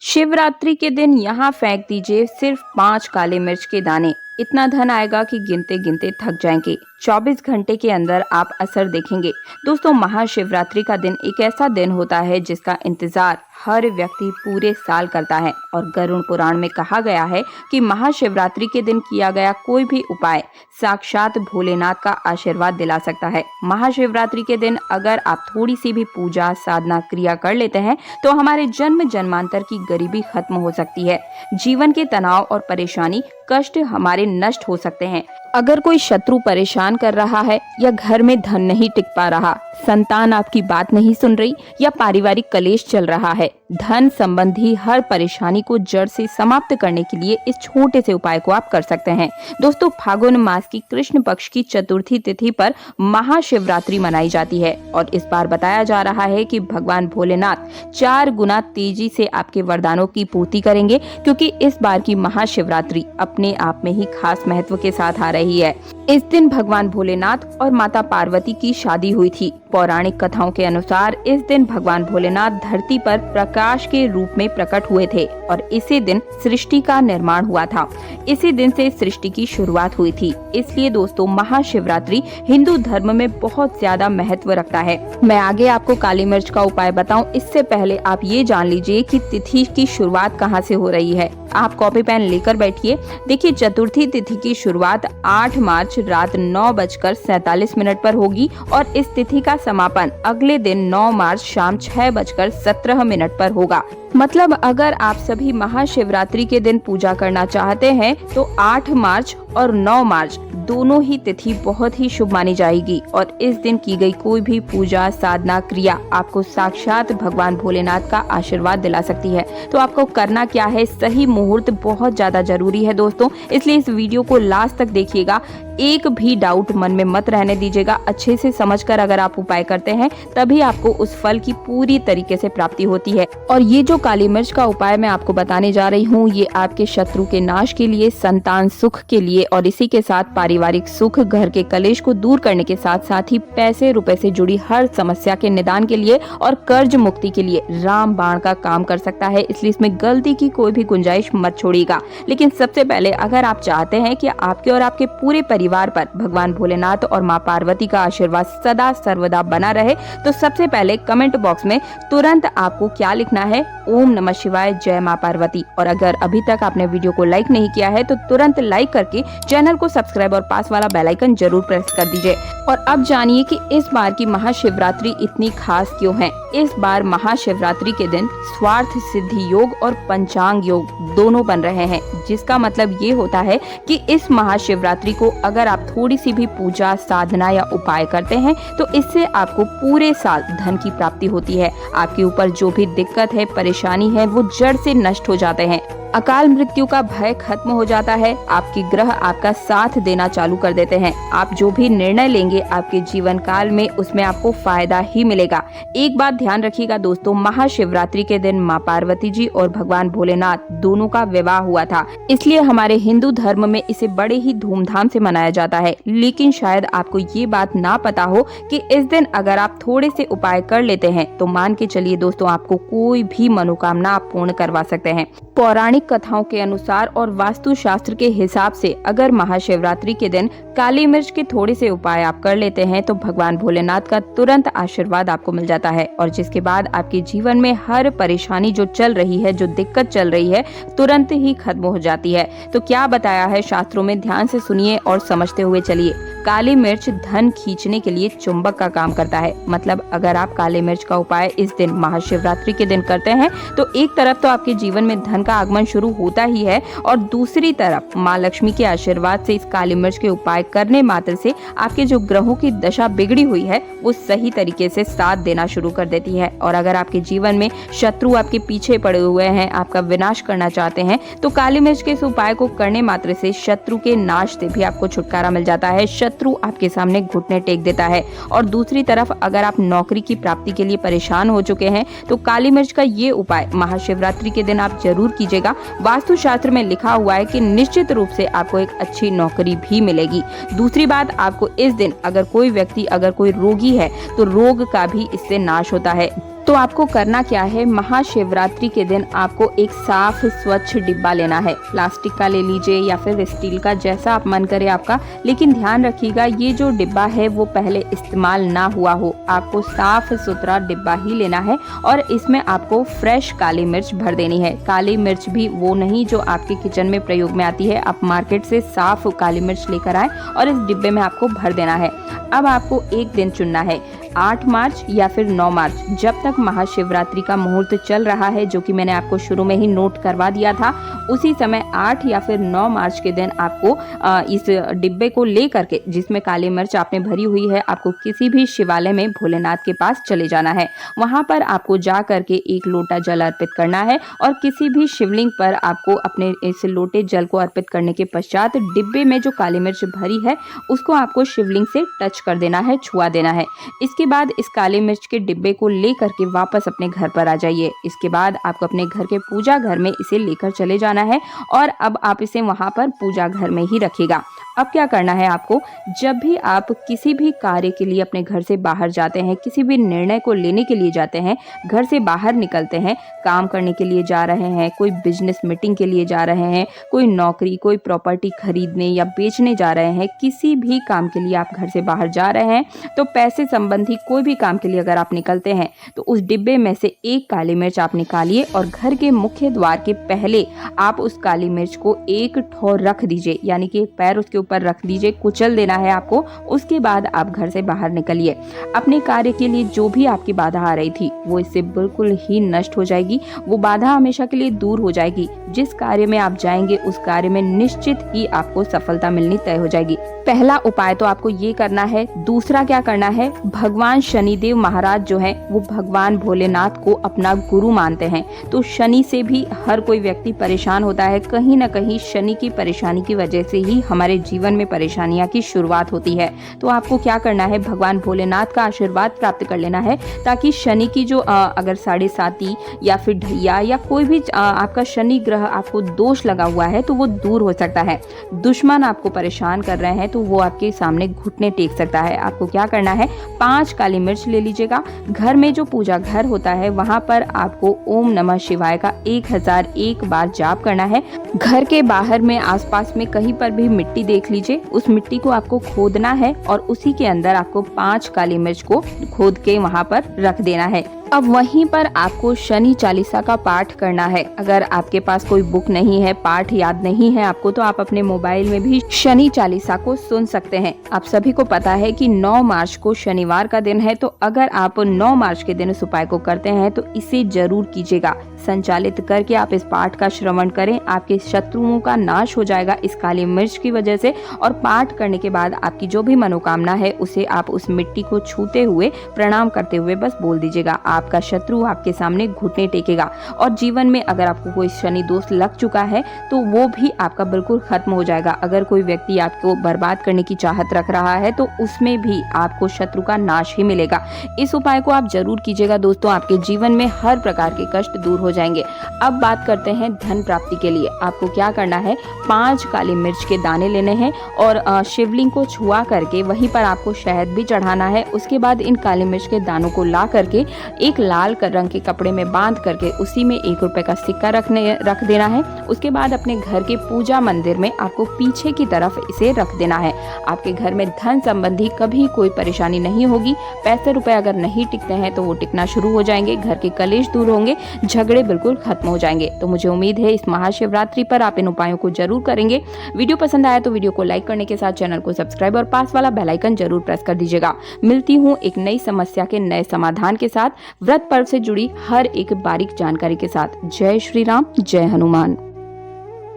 शिवरात्रि के दिन यहाँ फेंक दीजिए सिर्फ 5 काले मिर्च के दाने। इतना धन आएगा कि गिनते गिनते थक जाएंगे। 24 घंटे के अंदर आप असर देखेंगे। दोस्तों, महाशिवरात्रि का दिन एक ऐसा दिन होता है जिसका इंतजार हर व्यक्ति पूरे साल करता है और गरुड़ पुराण में कहा गया है कि महाशिवरात्रि के दिन किया गया कोई भी उपाय साक्षात भोलेनाथ का आशीर्वाद दिला सकता है। महाशिवरात्रि के दिन अगर आप थोड़ी सी भी पूजा साधना क्रिया कर लेते हैं तो हमारे जन्म जन्मांतर की गरीबी खत्म हो सकती है। जीवन के तनाव और परेशानी कष्ट हमारे नष्ट हो सकते हैं। अगर कोई शत्रु परेशान कर रहा है या घर में धन नहीं टिक पा रहा, संतान आपकी बात नहीं सुन रही या पारिवारिक कलेश चल रहा है, धन संबंधी हर परेशानी को जड़ से समाप्त करने के लिए इस छोटे से उपाय को आप कर सकते हैं। दोस्तों, फागुन मास की कृष्ण पक्ष की चतुर्थी तिथि पर महाशिवरात्रि मनाई जाती है और इस बार बताया जा रहा है कि भगवान भोलेनाथ 4 गुना तेजी से आपके वरदानों की पूर्ति करेंगे, क्योंकि इस बार की महाशिवरात्रि अपने आप में ही खास महत्व के साथ आ रही है। इस दिन भगवान भोलेनाथ और माता पार्वती की शादी हुई थी। पौराणिक कथाओं के अनुसार इस दिन भगवान भोलेनाथ धरती पर प्रकाश के रूप में प्रकट हुए थे और इसी दिन सृष्टि का निर्माण हुआ था। इसी दिन से सृष्टि की शुरुआत हुई थी। इसलिए दोस्तों, महाशिवरात्रि हिंदू धर्म में बहुत ज्यादा महत्व रखता है। मैं आगे आपको काली मिर्च का उपाय बताऊं, इससे पहले आप ये जान लीजिए कि तिथि की शुरुआत कहाँ से हो रही है। आप कॉपी पेन लेकर बैठिए। देखिए, चतुर्थी तिथि की शुरुआत 8 मार्च रात 9:47 पर होगी और इस तिथि का समापन अगले दिन 9 मार्च शाम 6:17 पर होगा। मतलब अगर आप सभी महाशिवरात्रि के दिन पूजा करना चाहते हैं तो 8 मार्च और 9 मार्च दोनों ही तिथि बहुत ही शुभ मानी जाएगी और इस दिन की गई कोई भी पूजा साधना क्रिया आपको साक्षात भगवान भोलेनाथ का आशीर्वाद दिला सकती है। तो आपको करना क्या है, सही मुहूर्त बहुत ज्यादा जरूरी है दोस्तों, इसलिए इस वीडियो को लास्ट तक देखिएगा। एक भी डाउट मन में मत रहने दीजिएगा। अच्छे से समझकर अगर आप उपाय करते हैं तभी आपको उस फल की पूरी तरीके से प्राप्ति होती है। और ये जो काली मिर्च का उपाय मैं आपको बताने जा रही हूँ, ये आपके शत्रु के नाश के लिए, संतान सुख के लिए और इसी के साथ पारिवारिक सुख, घर के कलेश को दूर करने के साथ साथ ही पैसे रुपए से जुड़ी हर समस्या के निदान के लिए और कर्ज मुक्ति के लिए रामबाण का काम कर सकता है। इसलिए इसमें गलती की कोई भी गुंजाइश मत छोड़िएगा। लेकिन सबसे पहले अगर आप चाहते हैं कि आपके और आपके पूरे परिवार पर भगवान भोलेनाथ और माँ पार्वती का आशीर्वाद सदा सर्वदा बना रहे, तो सबसे पहले कमेंट बॉक्स में तुरंत आपको क्या लिखना है, ओम नमः शिवाय, जय माँ पार्वती। और अगर अभी तक आपने वीडियो को लाइक नहीं किया है तो तुरंत लाइक करके चैनल को सब्सक्राइब और पास वाला बेल आइकन जरूर प्रेस कर दीजिए। और अब जानिए कि इस बार की महाशिवरात्रि इतनी खास क्यों है। इस बार महाशिवरात्रि के दिन स्वार्थ सिद्धि योग और पंचांग योग दोनों बन रहे हैं, जिसका मतलब ये होता है कि इस महाशिवरात्रि को अगर आप थोड़ी सी भी पूजा साधना या उपाय करते हैं तो इससे आपको पूरे साल धन की प्राप्ति होती है। आपके ऊपर जो भी दिक्कत है, परेशानी है, वो जड़ से नष्ट हो जाते हैं। अकाल मृत्यु का भय खत्म हो जाता है। आपके ग्रह आपका साथ देना चालू कर देते हैं। आप जो भी निर्णय लेंगे आपके जीवन काल में उसमें आपको फायदा ही मिलेगा। एक बात ध्यान रखिएगा दोस्तों, महाशिवरात्रि के दिन माँ पार्वती जी और भगवान भोलेनाथ दोनों का विवाह हुआ था, इसलिए हमारे हिंदू धर्म में इसे बड़े ही धूमधाम से मनाया जाता है। लेकिन शायद आपको ये बात ना पता हो कि इस दिन अगर आप थोड़े से उपाय कर लेते हैं तो मान के चलिए दोस्तों, आपको कोई भी मनोकामना आप पूर्ण करवा सकते हैं। पौराणिक कथाओं के अनुसार और वास्तु शास्त्र के हिसाब से अगर महाशिवरात्रि के दिन काली मिर्च के थोड़े से उपाय आप कर लेते हैं तो भगवान भोलेनाथ का तुरंत आशीर्वाद आपको मिल जाता है और जिसके बाद आपके जीवन में हर परेशानी जो चल रही है, जो दिक्कत चल रही है, तुरंत ही खत्म हो जाती है। तो क्या बताया है शास्त्रों में, ध्यान से सुनिए और समझते हुए चलिए। काली मिर्च धन खींचने के लिए चुंबक का काम करता है। मतलब अगर आप काली मिर्च का उपाय इस दिन महाशिवरात्रि के दिन करते हैं तो एक तरफ तो आपके जीवन में धन का आगमन शुरू होता ही है और दूसरी तरफ माँ लक्ष्मी के आशीर्वाद से इस काली मिर्च के उपाय करने मात्र से आपके जो ग्रहों की दशा बिगड़ी हुई है वो सही तरीके से साथ देना शुरू कर देती है। और अगर आपके जीवन में शत्रु आपके पीछे पड़े हुए हैं, आपका विनाश करना चाहते हैं, तो काली मिर्च के इस उपाय को करने मात्र से शत्रु के नाश से भी आपको छुटकारा मिल जाता है। शत्रु आपके सामने घुटने टेक देता है। और दूसरी तरफ अगर आप नौकरी की प्राप्ति के लिए परेशान हो चुके हैं तो काली मिर्च का ये उपाय महाशिवरात्रि के दिन आप जरूर कीजिएगा। वास्तु शास्त्र में लिखा हुआ है कि निश्चित रूप से आपको एक अच्छी नौकरी भी मिलेगी। दूसरी बात, आपको इस दिन अगर कोई व्यक्ति, अगर कोई रोगी है तो रोग का भी इससे नाश होता है। तो आपको करना क्या है, महाशिवरात्रि के दिन आपको एक साफ स्वच्छ डिब्बा लेना है। प्लास्टिक का ले लीजिए या फिर स्टील का, जैसा आप मन करे आपका, लेकिन ध्यान रखिएगा ये जो डिब्बा है वो पहले इस्तेमाल ना हुआ हो। आपको साफ सुथरा डिब्बा ही लेना है और इसमें आपको फ्रेश काली मिर्च भर देनी है। काली मिर्च भी वो नहीं जो आपके किचन में प्रयोग में आती है, आप मार्केट से साफ काली मिर्च लेकर आए और इस डिब्बे में आपको भर देना है। अब आपको एक दिन चुनना है, 8 मार्च या फिर 9 मार्च, जब तक महाशिवरात्रि का मुहूर्त चल रहा है, जो कि मैंने आपको शुरू में ही नोट करवा दिया था। उसी समय 8 या फिर 9 मार्च के दिन आपको इस डिब्बे को ले करके, जिसमें काली मिर्च आपने भरी हुई है, आपको किसी भी शिवालय में भोलेनाथ के पास चले जाना है। वहां पर आपको जा करके 1 लोटा जल अर्पित करना है और किसी भी शिवलिंग पर आपको अपने इस लोटे जल को अर्पित करने के पश्चात डिब्बे में जो काली मिर्च भरी है उसको आपको शिवलिंग से टच कर देना है, छुआ देना है। इसके बाद इस काली मिर्च के डिब्बे को ले करके वापस अपने घर पर आ जाइए। इसके बाद आपको अपने घर के पूजा घर में इसे लेकर चले जाना है और अब आप इसे वहां पर पूजा घर में ही रखिएगा। अब क्या करना है आपको, जब भी आप किसी भी कार्य के लिए अपने घर से बाहर जाते हैं, किसी भी निर्णय को लेने के लिए जाते हैं, घर से बाहर निकलते हैं, काम करने के लिए जा रहे हैं, कोई बिजनेस मीटिंग के लिए जा रहे हैं, कोई नौकरी, कोई प्रॉपर्टी खरीदने या बेचने जा रहे हैं, किसी भी काम के लिए आप घर से बाहर जा रहे हैं, तो पैसे संबंधी कोई भी काम के लिए अगर आप निकलते हैं तो उस डिब्बे में से 1 काली मिर्च आप निकालिए और घर के मुख्य द्वार के पहले आप उस काली मिर्च को एक ठोर रख दीजिए, यानी कि एक पैर उसके ऊपर रख दीजिए, कुचल देना है आपको। उसके बाद आप घर से बाहर निकलिए। अपने कार्य के लिए जो भी आपकी बाधा आ रही थी वो इससे बिल्कुल ही नष्ट हो जाएगी, वो बाधा हमेशा के लिए दूर हो जाएगी। जिस कार्य में आप जाएंगे उस कार्य में निश्चित ही आपको सफलता मिलनी तय हो जाएगी। पहला उपाय तो आपको ये करना है। दूसरा क्या करना है, भगवान शनिदेव महाराज जो है वो भगवान भोलेनाथ को अपना गुरु मानते हैं। तो शनि से भी हर कोई व्यक्ति परेशान होता है, कहीं ना कहीं शनि की परेशानी की वजह से ही हमारे जीवन में परेशानियां की शुरुआत होती है। तो आपको क्या करना है, भगवान भोलेनाथ का आशीर्वाद प्राप्त कर लेना है, ताकि शनि की जो अगर 7.5 या फिर ढैया या कोई भी आपका शनि ग्रह आपको दोष लगा हुआ है तो वो दूर हो सकता है। दुश्मन आपको परेशान कर रहे हैं तो वो आपके सामने घुटने टेक सकता है। आपको क्या करना है, 5 काली मिर्च ले लीजिएगा। घर में जो पूजा घर होता है वहां पर आपको ओम नमः शिवाय का 1001 बार जाप करना है। घर के बाहर में आसपास में कहीं पर भी मिट्टी देख लीजिए, उस मिट्टी को आपको खोदना है और उसी के अंदर आपको 5 काली मिर्च को खोद के वहां पर रख देना है। अब वहीं पर आपको शनि चालीसा का पाठ करना है। अगर आपके पास कोई बुक नहीं है, पाठ याद नहीं है आपको, तो आप अपने मोबाइल में भी शनि चालीसा को सुन सकते हैं। आप सभी को पता है कि 9 मार्च को शनिवार का दिन है, तो अगर आप 9 मार्च के दिन इस उपाय को करते हैं तो इसे जरूर कीजिएगा। संचालित करके आप इस पाठ का श्रवण करें, आपके शत्रुओं का नाश हो जाएगा इस काली मिर्च की वजह से। और पाठ करने के बाद आपकी जो भी मनोकामना है उसे आप उस मिट्टी को छूते हुए, प्रणाम करते हुए बस बोल दीजिएगा। आपका शत्रु आपके सामने घुटने टेकेगा और जीवन में अगर आपको कोई शनि दोष लग चुका है तो वो भी आपका बिल्कुल खत्म हो जाएगा। अगर कोई व्यक्ति आपको बर्बाद करने की चाहत रख रहा है तो उसमें भी आपको शत्रु का नाश ही मिलेगा। इस उपाय को आप जरूर कीजिएगा दोस्तों, आपके जीवन में हर प्रकार के कष्ट दूर हो जाएंगे। अब बात करते हैं धन प्राप्ति के लिए। आपको क्या करना है, 5 काली मिर्च के दाने लेने हैं और शिवलिंग को छुआ करके वहीं पर आपको शहद भी चढ़ाना है। उसके बाद इन काली मिर्च के दानों को ला करके एक लाल रंग के कपड़े में बांध करके उसी में 1 रुपए का सिक्का रख देना है। उसके बाद अपने घर के पूजा मंदिर में आपको पीछे की तरफ इसे रख देना है। आपके घर में धन संबंधी कभी कोई परेशानी नहीं होगी। पैसे रुपए अगर नहीं टिकते हैं तो वो टिकना शुरू हो जाएंगे, घर के कलेश दूर होंगे, झगड़े बिल्कुल खत्म हो जाएंगे। तो मुझे उम्मीद है इस महाशिवरात्रि पर आप इन उपायों को जरूर करेंगे। वीडियो पसंद आया तो वीडियो को लाइक करने के साथ चैनल को सब्सक्राइब और पास वाला बेल आइकन जरूर प्रेस कर दीजिएगा। मिलती हूँ एक नई समस्या के नए समाधान के साथ, व्रत पर्व से जुड़ी हर एक बारीक जानकारी के साथ। जय श्री राम, जय हनुमान।